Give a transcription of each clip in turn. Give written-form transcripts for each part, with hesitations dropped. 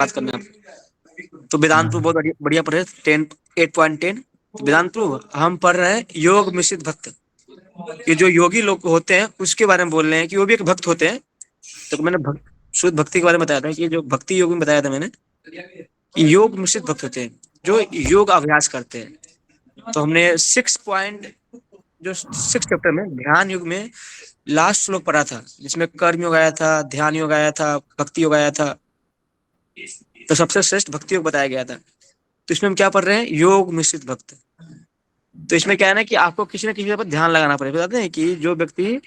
बात करना है। तो वेदांत बहुत बढ़िया बढ़िया पढ़े 8.10 वेदांत हम पढ़ रहे हैं योग मिश्रित भक्त। ये जो योगी लोग होते हैं उसके बारे में बोल रहे हैं कि वो भी एक भक्त होते हैं। तो मैंने शुद्ध भक्ति के बारे में बताया था कि जो भक्ति योग में बताया था मैंने कि योग मिश्रित भक्त होते हैं जो योग अभ्यास करते हैं। तो हमने 6 चैप्टर में ध्यान युग में लास्ट श्लोक पढ़ा था जिसमें कर्म योग आया था, ध्यान योग आया था, भक्ति योग आया था। तो सबसे श्रेष्ठ भक्ति योग बताया गया था। तो इसमें हम क्या पढ़ रहे हैं योग मिश्रित भक्त। तो इसमें क्या है ना कि आपको किसी न किसी पर ध्यान लगाना पड़ेगा। बताते हैं कि जो व्यक्ति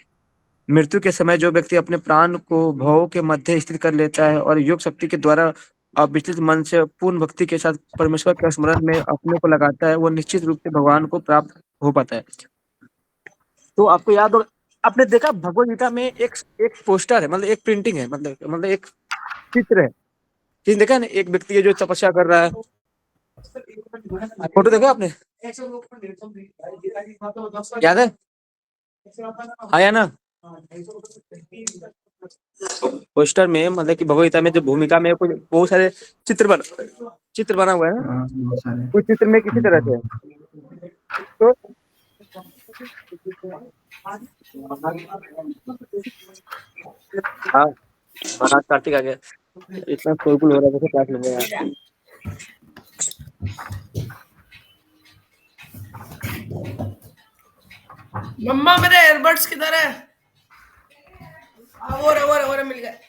मृत्यु के समय जो व्यक्ति अपने प्राण को भव के मध्य स्थित कर लेता है और योग शक्ति के द्वारा विचलित मन से पूर्ण भक्ति के साथ परमेश्वर के स्मरण में अपने को लगाता है वो निश्चित रूप से भगवान को प्राप्त हो पाता है। तो आपको याद होगा आपने देखा भगवत गीता में एक एक पोस्टर है मतलब एक प्रिंटिंग है मतलब एक चित्र है। किसी देखा ना एक व्यक्ति है जो तपस्या कर रहा है। फोटो देखा आपने याद है आया ना पोस्टर में मतलब कि भगवत गीता में जो भूमिका में कुछ बहुत सारे चित्र बना हुआ है ना कुछ चित्र में किसी तरह से तो हाँ महाराज कार्तिक आ गया इतना शोरगुल हो रहा है कैसे लग रहा है मम्मा मेरे एयरबड्स किधर है? वो रहा मिल गए।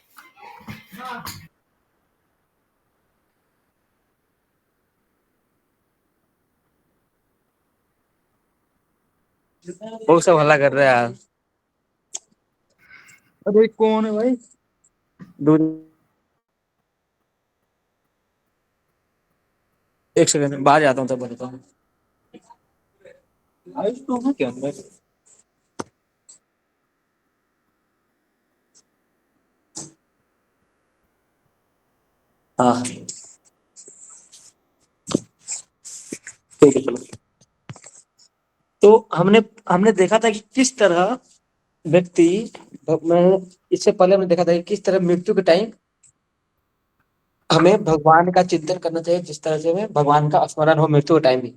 बहुत सब हल्ला कर रहा है। अरे कौन है भाई दूर एक सेकंड बाहर जाता हूँ तब बताता हूँ। क्या हाँ ठीक है चलो। तो हमने हमने देखा था कि किस तरह व्यक्ति मैं इससे पहले हमने देखा था कि किस तरह मृत्यु के टाइम हमें भगवान का चिंतन करना चाहिए जिस तरह से हमें भगवान का स्मरण हो मृत्यु के टाइम भी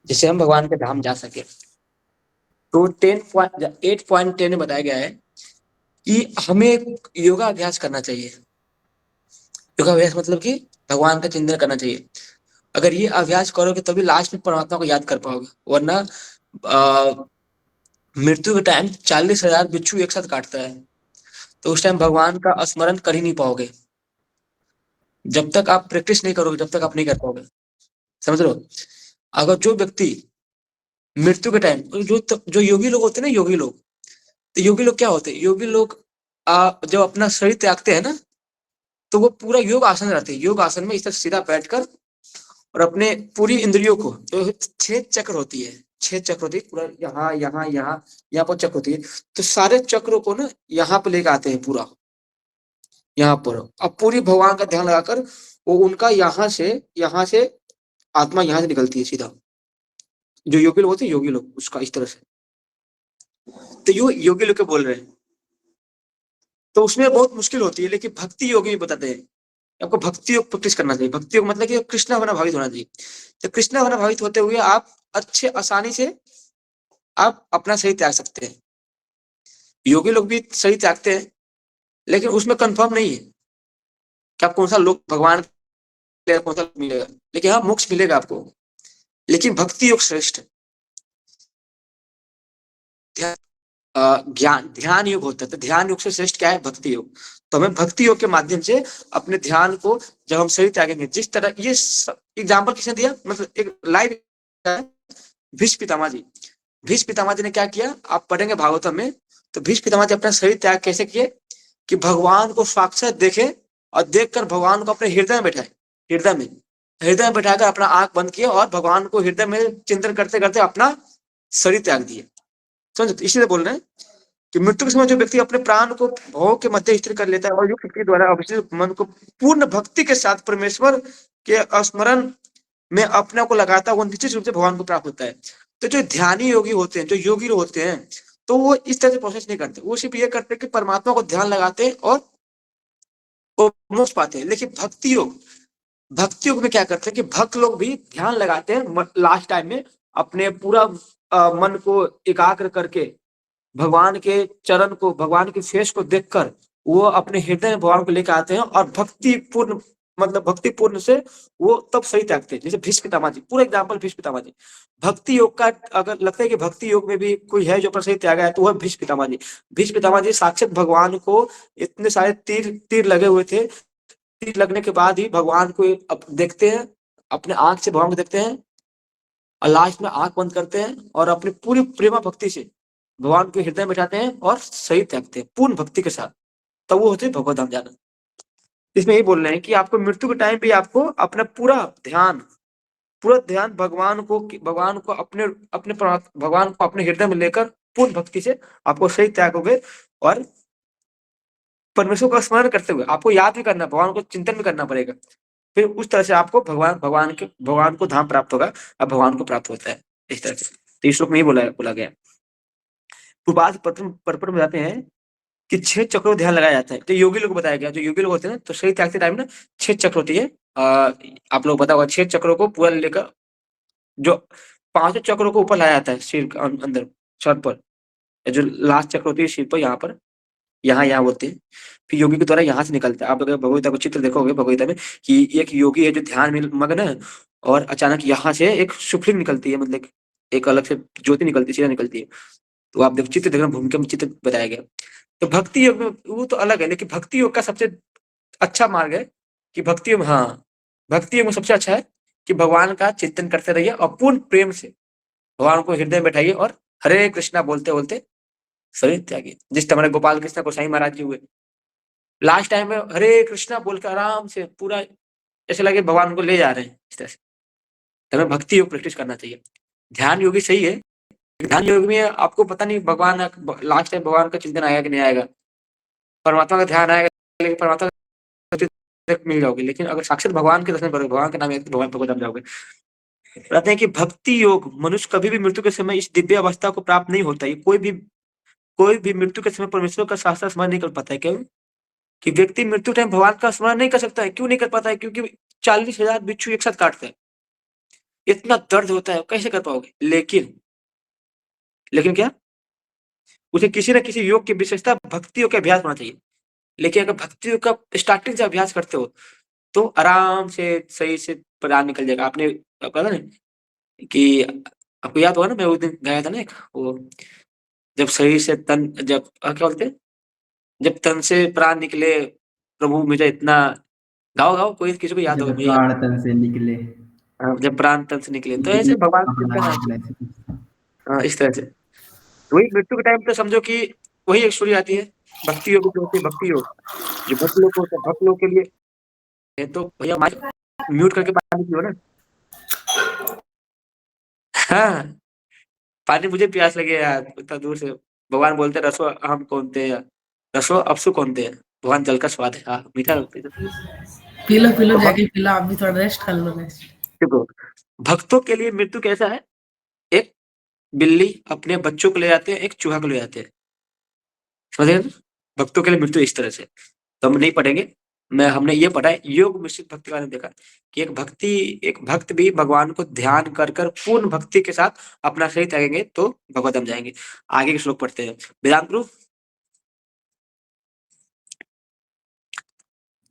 जिससे हम भगवान के धाम जा सके। तो 8.10 में बताया गया है कि हमें योगाभ्यास करना चाहिए। योगाभ्यास मतलब कि भगवान का चिंतन करना चाहिए। अगर ये अभ्यास करोगे तभी लास्ट में परमात्मा को याद कर पाओगे वरना मृत्यु के टाइम 40,000 बिच्छू एक साथ काटता है तो उस टाइम भगवान का स्मरण कर ही नहीं पाओगे। जब तक आप प्रैक्टिस नहीं करोगे जब तक आप नहीं कर पाओगे। समझ रहे हो। अगर जो व्यक्ति मृत्यु के टाइम जो योगी लोग होते हैं ना योगी लोग तो योगी लोग क्या होते हैं योगी लोग जब अपना शरीर त्यागते हैं ना तो वो पूरा योग आसन रहते हैं। योग आसन में इस तरह सीधा बैठकर और अपने पूरी इंद्रियों को जो 6 चक्र होती है 6 चक्र होती है पूरा यहाँ यहाँ यहाँ यहाँ पर चक्र होती है तो सारे चक्रों को ना यहाँ पे लेके आते हैं पूरा यहाँ पर अब पूरी भगवान का ध्यान लगाकर वो उनका यहाँ से आत्मा यहाँ से निकलती है सीधा। जो योगी लोग होते हैं योगी लोग उसका इस तरह से तो यो योगी लोग के बोल रहे हैं। तो उसमें बहुत मुश्किल होती है लेकिन भक्ति योगी भी बताते हैं आपको भक्ति योग प्रैक्टिस करना चाहिए। भक्ति योग मतलब कि कृष्णा भावना भावित होना चाहिए। तो कृष्णा भावना भावित होते हुए आप अच्छे आसानी से आप अपना शरीर त्याग सकते हैं। योगी लोग भी शरीर त्यागते हैं लेकिन उसमें कंफर्म नहीं है कि आप कौन सा लोग भगवान कौन सा मिलेगा लेकिन हाँ मोक्ष मिलेगा आपको। लेकिन भक्ति योग श्रेष्ठ ज्ञान ध्यान योग होता है। तो ध्यान योग से श्रेष्ठ क्या है भक्ति योग। तो हमें भक्ति योग के माध्यम से अपने ध्यान को जब हम शरीर त्यागेंगे जिस तरह ये एग्जाम्पल किसने दिया मतलब एक लाइव भीष्म पितामह जी ने क्या किया आप पढ़ेंगे भागवतम में। तो भीष्म पितामह जी अपना शरीर त्याग कैसे किए कि भगवान को साक्षात देखे और देखकर भगवान को अपने हृदय में बैठाए। हृदय में बैठाकर अपना आंख बंद किया और भगवान को हृदय में चिंतन करते करते अपना शरीर त्याग दिए। समझो इसीलिए बोल रहे हैं कि मृत्यु के समय जो व्यक्ति अपने प्राण को भव के मध्य स्थिर कर लेता है और योग शक्ति द्वारा अभिषेक मन को पूर्ण भक्ति के साथ परमेश्वर के स्मरण में अपने को लगाता है वो निश्चित रूप से भगवान को प्राप्त होता है। तो जो ध्यानी योगी होते हैं जो योगी होते हैं तो वो इस तरह से प्रोसेस नहीं करते। वो सिर्फ ये करते हैं कि परमात्मा को ध्यान लगाते हैं और वो मोक्ष पाते हैं। लेकिन भक्ति योग में क्या करते हैं कि भक्त लोग भी ध्यान लगाते हैं लास्ट टाइम में, अपने पूरा मन को एकाग्र करके भगवान के चरण को, भगवान के फेस को देखकर वो अपने हृदय में भगवान को लेकर आते हैं और भक्ति पूर्ण, मतलब भक्ति पूर्ण से वो तब सही त्यागते हैं। जैसे भीष्म पितामह जी, पूरा एग्जाम्पल भीष्म पितामह जी। भक्ति योग का अगर लगता है कि भक्ति योग में भी कोई है जो अपना सही त्यागा है, तो वह भीष्म पितामह जी। भीष्म पितामह जी साक्षात भगवान को, इतने सारे तीर तीर लगे हुए थे, तीर लगने के बाद ही भगवान को देखते हैं, अपने आंख से भगवान को देखते हैं और लास्ट में आंख बंद करते हैं और अपनी पूरी प्रेमा भक्ति से भगवान के हृदय में बैठाते हैं और सही त्यागते हैं पूर्ण भक्ति के साथ। तब वो होते हैं भगवत धाम जाना। इसमें यही बोल रहे हैं कि आपको मृत्यु के टाइम भी आपको अपना पूरा ध्यान भगवान को अपने अपने भगवान को अपने हृदय में लेकर पूर्ण भक्ति से आपको सही त्यागोगे और परमेश्वर का स्मरण करते हुए आपको याद भी करना, भगवान को चिंतन भी करना पड़ेगा। फिर उस तरह से आपको भगवान को धाम प्राप्त होगा, अब भगवान को प्राप्त होता है इस तरह से। तो इस श्लोक में ही बोला गया। पूर्वार्ध पर्पण में जाते हैं कि 6 चक्रों ध्यान लगाया जाता है। तो योगी लोग को बताया गया, जो योगी लोग होते हैं ना, तो सही त्यागते टाइम ना 6 चक्र होती है। आप लोग पता होगा 6 चक्रों को पूरा लेकर जो 5 चक्रों को ऊपर लाया जाता है सिर के अंदर, सर पर। जो लास्ट चक्र होती है सिर पर, यहाँ पर, यहाँ बोलते हैं। फिर योगी के द्वारा यहाँ से निकलता है। आप अगर भगवत गीता को चित्र देखोगे भगवत गीता में कि एक योगी है जो ध्यान में मग्न है और अचानक यहाँ से एक शुक्लिंग निकलती है, मतलब एक अलग से ज्योति निकलती है, सीधा निकलती है। तो आप देखो चित्र देखना, भूमिका में चित्र बताया गया। तो भक्ति योग में वो तो अलग है, लेकिन भक्ति योग का सबसे अच्छा मार्ग है कि भक्ति योग, हाँ, भक्ति योग में सबसे अच्छा है कि भगवान का चिंतन करते रहिए और पूर्ण प्रेम से भगवान को हृदय में बैठाइए और हरे कृष्णा बोलते बोलते शरीर त्यागिए। जिस हमारे गोपाल कृष्ण गोसाई महाराज जी हुए, लास्ट टाइम में हरे कृष्णा बोलकर आराम से पूरा ऐसे लगे भगवान को ले जा रहे हैं इस तरह से। तो हमें भक्ति योग प्रैक्टिस करना चाहिए। ध्यान योगी सही है, ध्यान योग में आपको पता नहीं भगवान लास्ट टाइम भगवान का चिंतन आएगा कि नहीं आएगा, परमात्मा का ध्यान आएगा, लेकिन परमात्मा मिल जाओगे। लेकिन अगर साक्षात भगवान के दर्शन करोगे, भगवान के नाम भगवान भगवत धाम जाओगे। कहते हैं कि भक्ति योग मनुष्य कभी भी मृत्यु के समय इस दिव्य अवस्था को प्राप्त नहीं होता है। कोई भी मृत्यु के समय परमेश्वर का शास्त्र स्मरण नहीं कर पाता है। क्यों? कि व्यक्ति मृत्यु टाइम भगवान का स्मरण नहीं कर सकता है। क्यों नहीं कर पाता है? क्योंकि 40,000 बिच्छू एक साथ काटते हैं, इतना दर्द होता है, कैसे कर पाओगे? लेकिन क्या उसे किसी न किसी योग की विशेषता भक्ति योग का अभ्यास होना चाहिए। लेकिन अगर भक्ति योग का स्टार्टिंग से अभ्यास करते हो तो आराम से सही से प्राण निकल जाएगा। आपने कहा था ना कि आपको याद होगा ना, मैं उस दिन गया था ना एक, वो जब शरीर से तन, जब क्या बोलते हैं, जब तन से प्राण निकले, प्रभु मुझे इतना, गाओ कोई किसी को याद होगा, जब मुझे याद। प्राण तन से निकले, जब प्राण तन से निकले, तो निकले ऐसे भगवान का चिंतन हाँ, है। ऐसे कुछ। इस तरह से तो वही मृत्यु के टाइम पे समझो कि वही एक स्टोरी आती है। भक्ति योग जो होती है, भक्ति योग जो भक्त लोग को होता है, भक्त लोग के लिए है। तो भैया माइक म्यूट करके पानी पियो ना। हाँ, पानी मुझे प्यास लगे यार, इतना दूर से। भगवान बोलते हैं रसो हम कौन थे, रसो अपसु कौन थे। भगवान जल का स्वाद है, हाँ मीठा लगता है। पी लो तो भक्त, जाके, पी लो, आप भी थोड़ा रेस्ट कर लो। रेस्ट देखो भक्तों के लिए मृत्यु कैसा है, एक बिल्ली अपने बच्चों को ले जाते हैं, एक चूहा को ले जाते हैं, समझ रहे हैं? भक्तों के लिए मृत्यु इस तरह से। तो हम नहीं पढ़ेंगे, हमने ये पढ़ा है योग मिश्रित भक्ति का, देखा कि एक भक्त भी भगवान को ध्यान कर कर पूर्ण भक्ति के साथ अपना शरीर त्यागेंगे तो भगवत धाम जाएंगे। आगे के श्लोक पढ़ते हैं। वेदांत गुरु,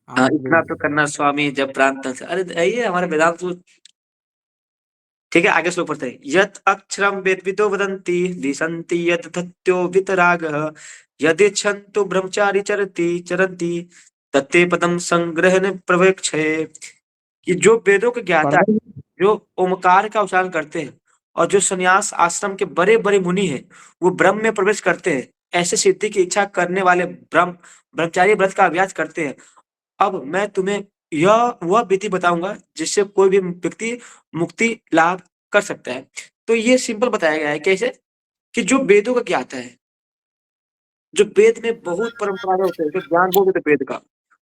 हाँ, इतना तो करना स्वामी जब प्राण तन से। अरे ये हमारे वेदांत गुरु, ठीक है। आगे श्लोक पढ़ते हैं। यत् अक्षरम वेदविदो वदन्ति दिशन्ति यत् तथ्यो वितरागः यदिच्छन्तु ब्रह्मचारी चरन्ति तत्ते पदम संग्रहण प्रवेक्षये। कि जो वेदों को ज्ञाता है, जो ओमकार का उच्चारण करते हैं और जो संन्यास आश्रम के बड़े बड़े मुनि हैं, वो ब्रह्म में प्रवेश करते हैं। ऐसे सिद्धि की इच्छा करने वाले ब्रह्मचारी व्रत का अभ्यास करते हैं। अब मैं तुम्हें यह वह विधि बताऊंगा जिससे कोई भी व्यक्ति मुक्ति लाभ कर सकता है। तो ये सिंपल बताया गया है कैसे, कि जो वेदों का ज्ञाता है, जो वेद में बहुत परंपरा होते हैं, जो ज्ञान बहुत होते वेद का,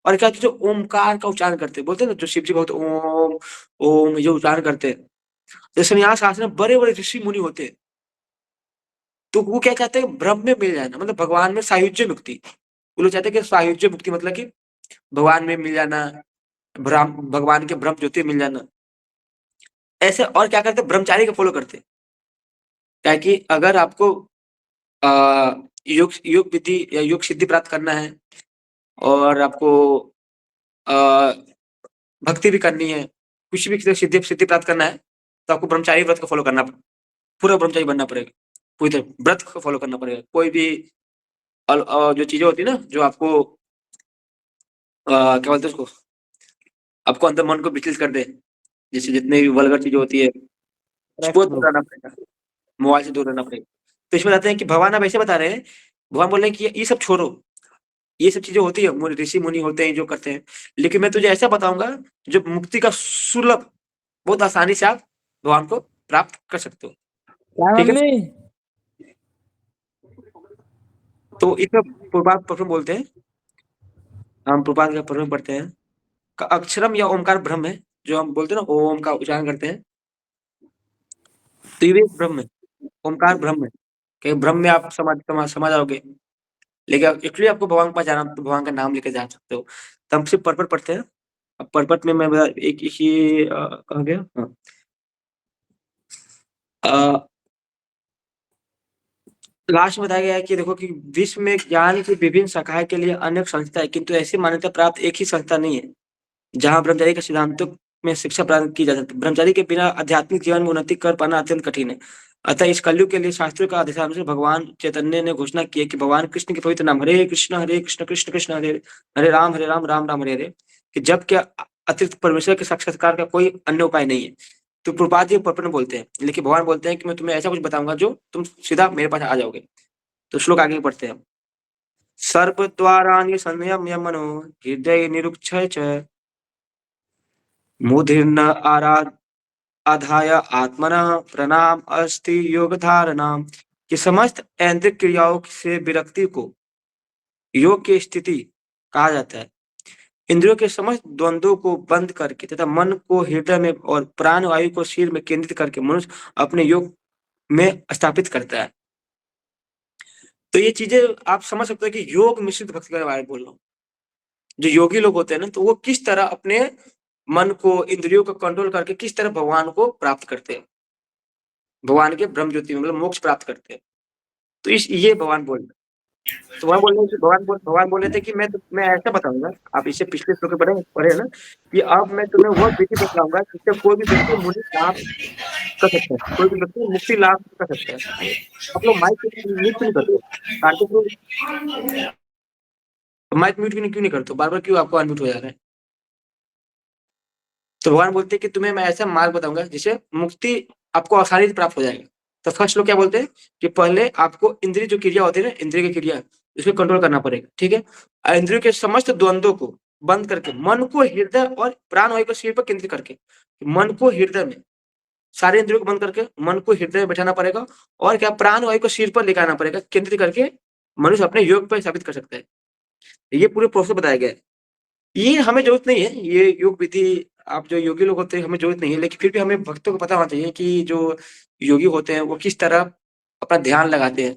और क्या जो ओमकार का उच्चारण करते हैं, बोलते हैं ना, जो शिव जी बहुत ओम ओम जो उच्चारण करते हैं, जैसे संन्यास आश्रम में बड़े बड़े ऋषि मुनि होते हैं, तो वो क्या चाहते हैं, ब्रह्म में मिल जाना, मतलब भगवान में सायुज्य मुक्ति। वो लोग चाहते हैं कि सायुज्य मुक्ति मतलब कि भगवान में मिल जाना, भगवान के ब्रह्म ज्योति मिल जाना। ऐसे और क्या करते, ब्रह्मचारी को फॉलो करते। क्या है कि अगर आपको योग योग विधि या योग सिद्धि प्राप्त करना है और आपको अ, भक्ति भी करनी है, कुछ भी सिद्धि सिद्धि प्राप्त करना है, तो आपको ब्रह्मचारी व्रत को फॉलो करना, पूरा ब्रह्मचारी बनना पड़ेगा, पूरी तरह व्रत को फॉलो करना पड़ेगा। कोई भी जो चीजें होती है ना, जो आपको क्या बोलते हैं उसको, आपको अंदर मन को विचलित कर दे, जैसे जितने भी वल्गर चीजें होती है, उसको दूर रहना पड़ेगा, मोबाइल से दूर रहना पड़ेगा। तो इसमें रहते हैं कि भगवान अब ऐसे बता रहे हैं, भगवान बोल रहे हैं कि ये सब छोड़ो, ये सब चीजें होती है, ऋषि मुनि होते हैं जो करते हैं, लेकिन मैं तुझे ऐसा बताऊंगा जो मुक्ति का सुलभ, बहुत आसानी से आप भगवान को प्राप्त कर सकते हो। क्या ठीक है, मम्मी? तो इसमें प्रभात प्रथम बोलते हैं, हम प्रभात का प्रथम पढ़ते हैं, अक्षरम या ओमकार ब्रह्म है, जो हम बोलते हैं ना ओम का उच्चारण करते हैं, तो ये भी एक ब्रह्म है, ओमकार ब्रह्म है, कि ब्रह्म में आप समझ आओगे। लेकिन एक्चुअली आपको भगवान के पास जाना, तो भगवान का नाम लेके जा सकते हो। तो हम सिर्फ पर्पट पढ़ते हैं। अब पर्पट में मैं एक ही कहा गया, हाँ। लास्ट में बताया गया है कि देखो कि विश्व में ज्ञान की विभिन्न शाखाएं के लिए अनेक संस्था है, किंतु ऐसी मान्यता प्राप्त एक ही संस्था नहीं है जहां ब्रह्मचारी के सिद्धांतों में शिक्षा प्रदान की जा सकती है। ब्रह्मचारी के बिना आध्यात्मिक जीवन में उन्नति कर पाना अत्यंत कठिन है। अतः इस कलयुग के लिए शास्त्रों का आदेशानुसार भगवान चैतन्य ने घोषणा की है कि भगवान कृष्ण के पवित्र नाम हरे कृष्ण कृष्ण कृष्ण हरे हरे राम राम राम हरे हरे, कि जब क्या अतिरिक्त परमेश्वर के साक्षात्कार का कोई अन्य उपाय नहीं है। तो प्रभुपाद जी प्रपन्न बोलते हैं, लेकिन भगवान बोलते हैं कि मैं तुम्हें ऐसा कुछ बताऊंगा जो तुम सीधा मेरे पास आ जाओगे। तो श्लोक आगे पढ़ते हैं, सर्वद्वाराणि संयम्य मनो हृदय निरुक्षय च मुधिर्न आधाय आत्मना प्रणाम अस्ति योग धारणा, कि समस्त ऐन्द्रिक क्रियाओं से विरक्ति को योग की स्थिति कहा जाता है। इंद्रियों के समस्त द्वंद्वों को बंद करके तथा मन को हृदय में और प्राण वायु को सिर में केंद्रित करके मनुष्य अपने योग में स्थापित करता है। तो ये चीजें आप समझ सकते हो कि योग मिश्रित भक्ति के बारे में बोल रहा हूँ। जो योगी लोग होते हैं ना, तो वो किस तरह अपने मन को, इंद्रियों को कंट्रोल करके किस तरह भगवान को प्राप्त करते हैं, भगवान के ब्रह्म ज्योति में, मतलब मोक्ष प्राप्त करते हैं। तो ये भगवान बोल रहे हैं। तो वह बोल रहे हैं कि भगवान बोल रहे थे कि मैं ऐसा बताऊंगा, आप इसे पिछले श्लोक में पढ़े ना, कि अब मैं तुम्हें वह विधि बताऊंगा जिससे कोई भी व्यक्ति मुक्ति लाभ कर सकता है, कोई भी व्यक्ति मुक्ति लाभ कर सकता है। आप लोग माइक म्यूट क्यों नहीं करते, कार्तिक लोग माइक म्यूट क्यों नहीं करते, बार बार क्यों आपको अनम्यूट हो जा रहा है। तो भगवान बोलते हैं कि तुम्हें मैं ऐसा मार्ग बताऊंगा जिससे मुक्ति आपको आसानी से प्राप्त हो जाएगा। तो फर्स्ट लोग क्या बोलते हैं कि पहले आपको इंद्रिय जो क्रिया होती है ना, इंद्रिय की क्रिया, उसको कंट्रोल करना पड़ेगा। ठीक है, इंद्रियों के समस्त द्वंद्वों को बंद करके मन को हृदय और प्राण वायु को सिर पर केंद्रित करके, मन को हृदय में, सारे इंद्रियों को बंद करके मन को हृदय में बैठाना पड़ेगा, और क्या प्राण वायु को सिर पर लेकर आना पड़ेगा, केंद्रित करके मनुष्य अपने योग पर स्थापित कर सकता है। ये पूरे प्रोसेस बताया गया है। ये हमें जरूरत नहीं है, ये योग विधि आप जो योगी लोग होते हैं हमें जरूरत नहीं है, लेकिन फिर भी हमें भक्तों को पता होना चाहिए कि जो योगी होते हैं वो किस तरह अपना ध्यान लगाते हैं।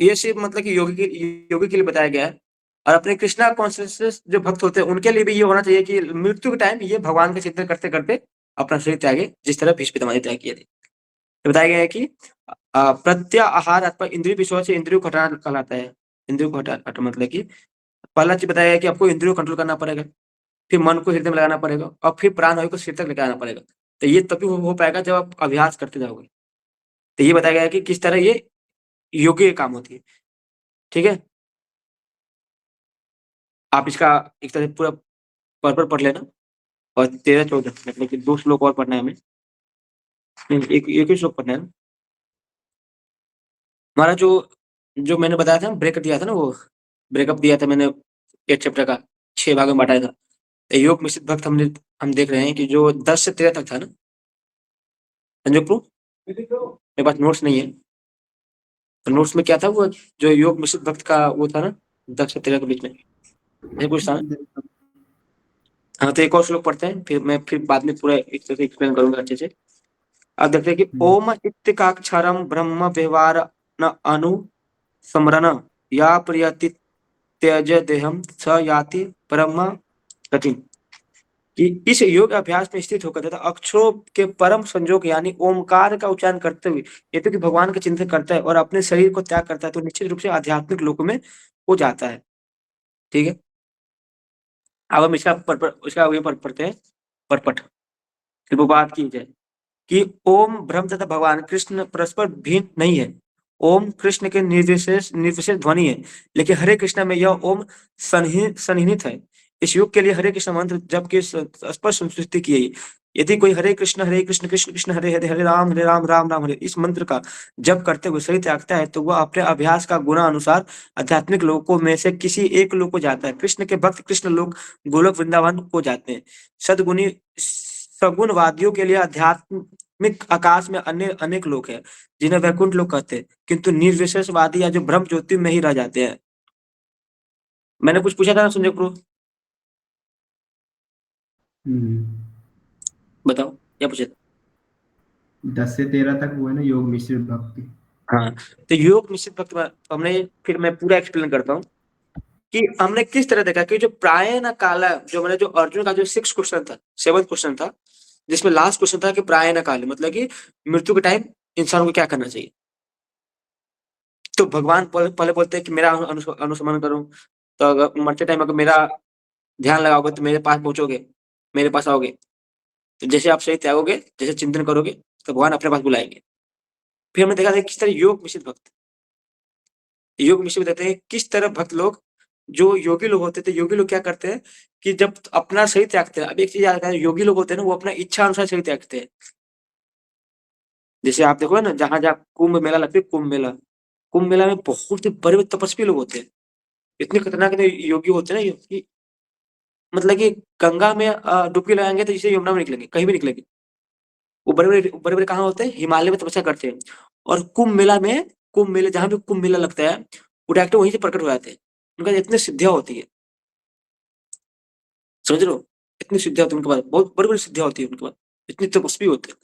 ये सिर्फ मतलब कि योगी के लिए बताया गया है। और अपने कृष्णा कॉन्शियसनेस जो भक्त होते हैं उनके लिए भी ये होना चाहिए कि मृत्यु के टाइम ये भगवान का चिंतन करते करते अपना शरीर त्यागे, जिस तरह भीष्म पितामह ने त्याग किया था। तो बताया गया है कि प्रत्याहार अथवा इंद्रिय विषयों से इंद्रियों को हटाना कहलाता है। इंद्रियों को हटा मतलब कि पहला चीज बताया गया कि आपको इंद्रियों को कंट्रोल करना पड़ेगा, फिर मन को हृदय में लगाना पड़ेगा, और फिर प्राण वायु को सिर तक लेकर आना पड़ेगा। तो ये तभी हो पाएगा जब आप अभ्यास करते जाओगे। तो ये बताया गया है कि किस तरह ये योगी काम होती है। ठीक है, आप इसका एक तरह से पूरा पर्पल पढ़ लेना, और 13-14 मतलब कि 2 श्लोक और पढ़ना है हमें, एक ही श्लोक पढ़ना है। हमारा जो मैंने बताया था, ब्रेकअप दिया था ना, वो ब्रेकअप दिया था मैंने 8 चैप्टर का 6 भाग में बांटा था। योग मिश्रित भक्त हम देख रहे हैं कि जो 10 से 13 तक था ना, संजोग प्रू मेरे पास नोट्स नहीं है, तो नोट्स में क्या था, वो जो योग मिश्रित भक्त का वो था ना, 10 से 13 के बीच में ये कुछ था ना? हाँ, तो एक और श्लोक पढ़ते हैं, फिर बाद में पूरा एक तरह से एक्सप्लेन करूंगा अच्छे से। अब देखते हैं कि ओम इत्तिकाक्षरम ब्रह्म व्यवहार न अनु स्मरण या प्रयति त्यज देहम स याति परम गतिम। कि इस योग अभ्यास में स्थित होकर तथा अक्षरों के परम संजोग यानी ओमकार का उच्चारण करते हुए ये तो कि भगवान का चिंतन करता है और अपने शरीर को त्याग करता है तो निश्चित रूप से आध्यात्मिक लोक में हो जाता है। ठीक है, अब हम इसका ये पढ़ते हैं परपट। फिर वो बात की जाए कि ओम ब्रह्म तथा भगवान कृष्ण परस्पर भिन्न नहीं है। ओम कृष्ण के निर्विशेष निर्विशेष ध्वनि है, लेकिन हरे कृष्ण में यह ओम सन्निहित है। इस युग के लिए हरे कृष्ण मंत्र जब की स्पष्ट संस्कृति की है। यदि कोई हरे कृष्ण कृष्ण कृष्ण हरे हरे हरे राम राम राम हरे इस मंत्र का जप करते हुए सही त्यागता है तो वह अपने अभ्यास का गुणा अनुसार आध्यात्मिक लोकों में से किसी एक लोक को जाता है। कृष्ण के भक्त कृष्ण लोक गोलोक वृंदावन को जाते हैं। सदगुणी सगुणवादियों के लिए आध्यात्मिक आकाश में अन्य अनेक लोग हैं जिन्हें वैकुंठ लोग कहते हैं, किंतु निर्विशेषवादी या जो ब्रह्म ज्योति में ही रह जाते हैं। मैंने कुछ पूछा था ना संजय प्रो, बताओ क्या पूछा था? 10 से 13 तक वो है ना योग मिश्रित भक्ति। हाँ, तो योग मिश्रित भक्ति में हमने फिर मैं पूरा एक्सप्लेन करता हूँ कि हमने किस तरह देखा कि जो प्रायण काल जो मैंने जो अर्जुन का जो 6 क्वेश्चन था 7th क्वेश्चन था जिसमें लास्ट क्वेश्चन था कि प्रायण काल मतलब कि मृत्यु के टाइम इंसान को क्या करना चाहिए। तो भगवान पहले बोलते हैं कि मेरा अनुसमन करो, तो अगर मरते टाइम अगर मेरा ध्यान लगाओगे तो मेरे पास पहुंचोगे, मेरे पास आओगे। तो जैसे आप सही त्यागोगे, जैसे चिंतन करोगे तो भगवान अपने पास बुलाएंगे। फिर हमने देखा था किस तरह योग मिश्रित भक्त, योग मिश्रित रहते हैं किस तरह भक्त लोग जो योगी लोग होते थे, योगी लोग क्या करते हैं कि जब अपना सही त्यागते हैं। अब एक चीज याद रखना, योगी लोग होते हैं ना वो अपना इच्छा अनुसार सही त्यागते हैं। जैसे आप देखो ना जहां जहाँ कुंभ मेला लगता है, कुंभ मेला में बहुत ही बड़े बड़े तपस्वी लोग होते हैं, इतने खतरनाक इतने योगी होते हैं ना कि मतलब कि गंगा में डुबकी लगाएंगे तो जैसे यमुना में निकलेंगे, कहीं भी निकलेंगे। वो बड़े बड़े कहाँ होते हैं, हिमालय में तपस्या करते हैं। और कुंभ मेले जहां भी कुंभ मेला लगता है वो डायरेक्ट वहीं से प्रकट हो जाते हैं। उनका इतनी सिद्धियां होती है, समझ लो, इतनी सिद्धियां होती है उनके पास, बहुत बड़ी बड़ी सिद्धियां होती है उनके पास, इतनी तपस्वी होते हैं।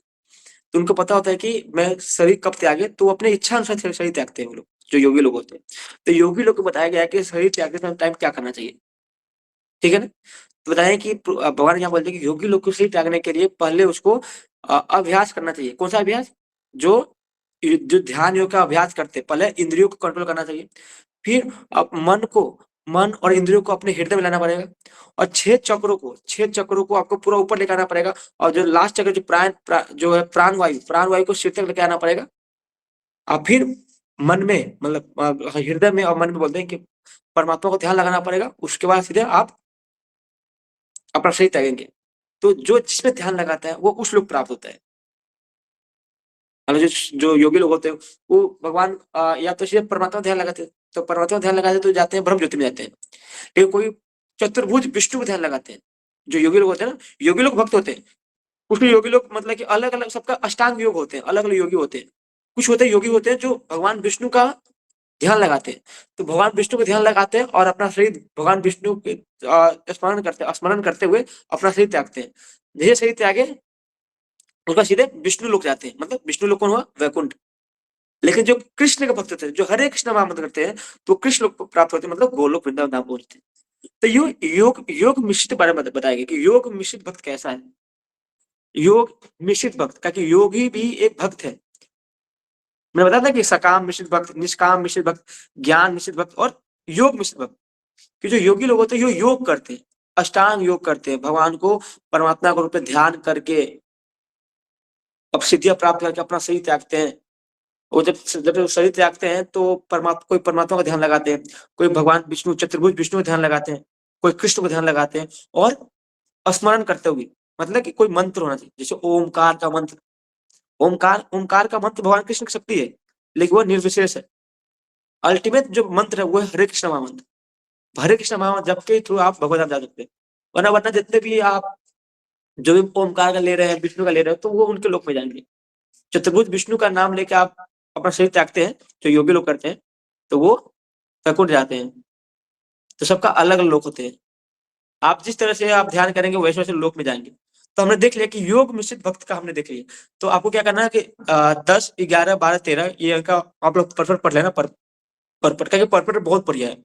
तो उनको पता होता है कि मैं शरीर कब त्यागे, तो वो अपने इच्छा अनुसार शरीर त्यागते हैं वो लोग, जो योगी लोग होते हैं। तो योगी लोग को बताया गया है कि शरीर त्यागते समय टाइम क्या करना चाहिए। ठीक है ना, तो बताएं कि भगवान यहाँ बोलते हैं कि योगी लोग को शरीर त्यागने के लिए पहले उसको अभ्यास करना चाहिए। कौन सा अभ्यास? जो जो ध्यान योग का अभ्यास करते हैं, पहले इंद्रियों को कंट्रोल करना चाहिए। फिर मन और इंद्रियों को अपने हृदय में लाना पड़ेगा। और 6 चक्रों को आपको पूरा ऊपर लेकर आना पड़ेगा। और जो लास्ट चक्र जो जो है प्राण वायु को सिर तक लेके आना पड़ेगा। और फिर मन में मतलब हृदय में और मन में बोलते हैं कि परमात्मा को ध्यान लगाना पड़ेगा। उसके बाद सीधे आप अपना शरीर त्यागेंगे। तो जो जिसमें ध्यान लगाता है वो उस लोग प्राप्त होता है। जो जो योगी लोग होते हैं वो भगवान या तो सीधे परमात्मा ध्यान लगाते हैं, तो परमात्मा ध्यान लगाते तो जाते हैं ब्रह्म ज्योति में जाते हैं। लेकिन कोई चतुर्भुज विष्णु को ध्यान लगाते हैं। जो योगी लोग होते हैं ना, योगी लोग भक्त होते हैं। कुछ योगी लोग मतलब कि अलग अलग सबका अष्टांग योग होते हैं, अलग अलग योगी होते हैं। कुछ होते हैं योगी होते हैं जो भगवान विष्णु का ध्यान लगाते हैं। तो भगवान विष्णु को ध्यान लगाते हैं और अपना शरीर भगवान विष्णु के स्मरण करते हुए अपना शरीर त्यागते हैं। जैसे शरीर त्यागे उसका सीधे विष्णु लोक जाते हैं, मतलब विष्णु लोक कौन हुआ? वैकुंठ। लेकिन जो कृष्ण के भक्त थे, जो हरे कृष्ण महामंत्र करते हैं, तो कृष्ण लोक प्राप्त होते हैं, मतलब गोलोक वृंदावन धाम पहुंचते हैं। तो योग मिश्रित बारे में बताया गया कि योग मिश्रित भक्त कैसा है। योग मिश्रित भक्त का कि योगी भी एक भक्त है। मैंने बताया था कि सकाम मिश्रित भक्त, निष्काम मिश्रित भक्त, ज्ञान मिश्रित भक्त और योग मिश्रित भक्त। कि जो योगी लोग होते हैं जो योग करते हैं, अष्टांग योग करते हैं, भगवान को परमात्मा के रूप में ध्यान करके अब सिद्धियां प्राप्त करके अपना शरीर त्यागते हैं। वो जब शरीर त्यागते हैं तो कोई परमात्मा का ध्यान लगाते हैं, कोई भगवान विष्णु चतुर्भुज विष्णु का ध्यान लगाते हैं, कोई कृष्ण को ध्यान लगाते हैं। और स्मरण करते हुए मतलब कि कोई मंत्र होना चाहिए, जैसे ओमकार का मंत्र। ओमकार का मंत्र भगवान कृष्ण की शक्ति है, लेकिन वो निर्विशेष है। अल्टीमेट जो मंत्र है वो है हरे कृष्ण महामंत्र। हरे कृष्ण महामंत्र जब के थ्रू आप भगवत धाम जा सकते हैं। वरना जितने भी आप जो भी ओमकार का ले रहे हैं, विष्णु का ले रहे हैं, तो वो उनके लोक में जाएंगे। चतुर्भुज विष्णु का नाम लेके आप अपना शरीर त्यागते हैं, जो योगी लोग करते हैं, तो वो वैकुंठ जाते हैं। तो सबका अलग अलग लोक होते हैं। आप जिस तरह से आप ध्यान करेंगे वैसे वैसे लोक में जाएंगे। तो हमने देख लिया कि योग मिश्रित भक्त का हमने देख लिया। तो आपको क्या करना है कि 10, 11, 12, 13 ये का आप लोग परफेक्ट पढ़ लेना। पर पर्पट, क्योंकि पर्पट बहुत बढ़िया है।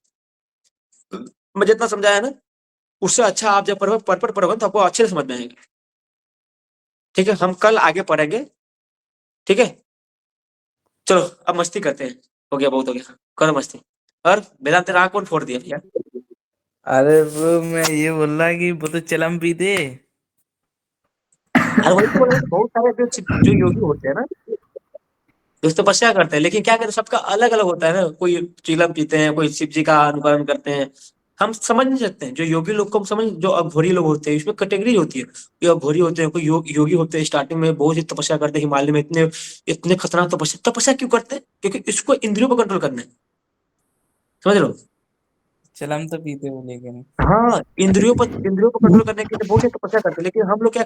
मैं जितना समझाया ना, उससे अच्छा आप जब पर्पट पढ़ोगे तो आपको अच्छे से समझ में आएगा। ठीक है, हम कल आगे पढ़ेंगे। ठीक है, चलो अब मस्ती करते हैं। हो गया, बहुत हो गया, करो मस्ती। और वेदांत तेरा आँख कौन फोड़ दिया भैया? अरे वो मैं ये बोल रहा कि वो तो चिलम पीते। अरे वही तो बोल रहा हूँ, बहुत सारे जो योगी होते हैं ना, जो तपस्या करते हैं, लेकिन क्या कहते हैं, सबका अलग अलग होता है ना। कोई चिलम पीते हैं, कोई शिव जी का अनुकरण करते हैं। हम समझ नहीं सकते हैं जो योगी लोग को हम समझ, जो अघोरी लोग होते हैं, इसमें कैटेगरी होती है। कोई अघोरी होते हैं, कोई योगी होते हैं, स्टार्टिंग में बहुत ही तपस्या करते हैं, हिमालय में इतने इतने खतरनाक तपस्या तपस्या क्यों करते हैं? क्योंकि इसको इंद्रियों पर कंट्रोल करना है। समझ लो। चिलम तो पीते हो लेकिन। हाँ, इंद्रियों पर कंट्रोल करने के लिए बहुत ही तपस्या करते हैं, लेकिन हम लोग क्या